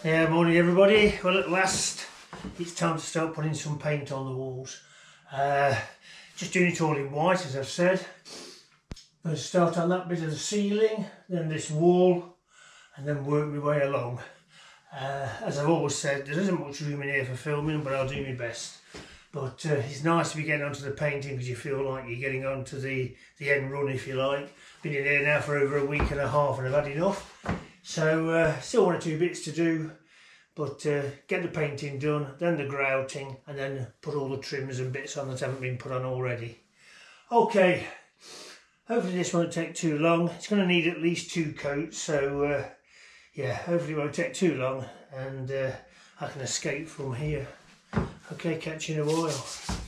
Yeah, morning everybody. Well, at last it's time to start putting some paint on the walls. Just doing it all in white, as I've said. Going to start on that bit of the ceiling, then this wall, and then work my way along. As I've always said, there isn't much room in here for filming, but I'll do my best. But it's nice to be getting onto the painting because you feel like you're getting onto the end run, if you like. Been in here now for over a week and a half and I've had enough. So still one or two bits to do, but get the painting done, then the grouting, and then put all the trims and bits on that haven't been put on already. Okay, hopefully this won't take too long. It's going to need at least 2 coats, so yeah, hopefully it won't take too long and I can escape from here. Okay, catch you in a while.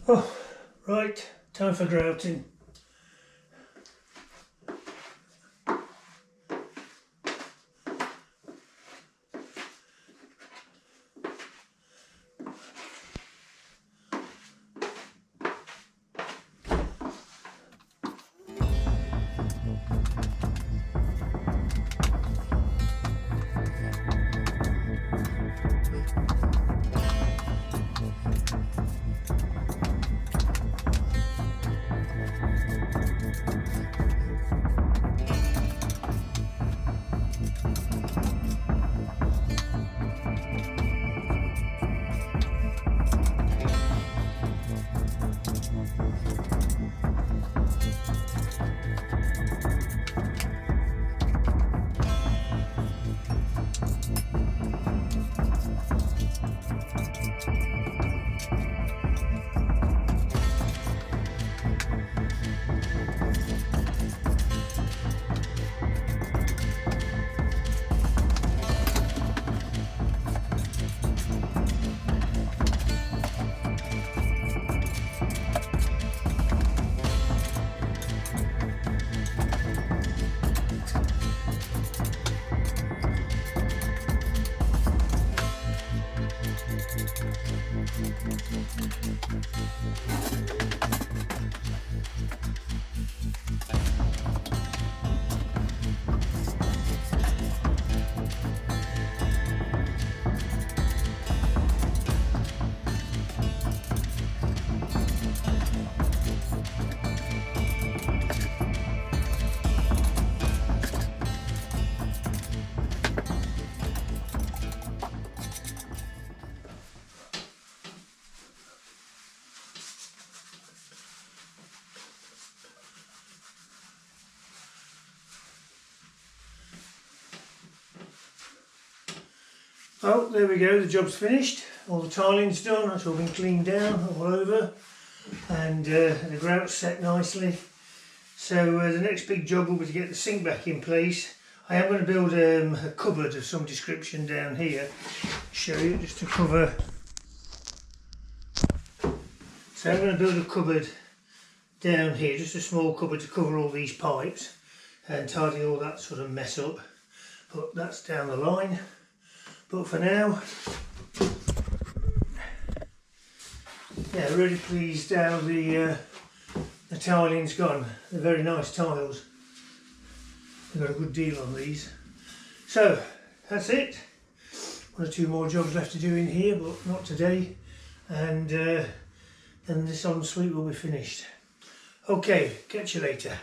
Oh, right, time for grouting. Oh, there we go, the job's finished. All the tiling's done, that's all been cleaned down all over, and the grout's set nicely. So the next big job will be to get the sink back in place. I am going to build a cupboard of some description down here, show you, just to cover. So I'm going to build a cupboard down here, just a small cupboard to cover all these pipes and tidy all that sort of mess up, but that's down the line. But for now, yeah, really pleased how the tiling's gone. They're very nice tiles. We've got a good deal on these. So that's it. One or two more jobs left to do in here, but not today. And then this en-suite will be finished. Okay, catch you later.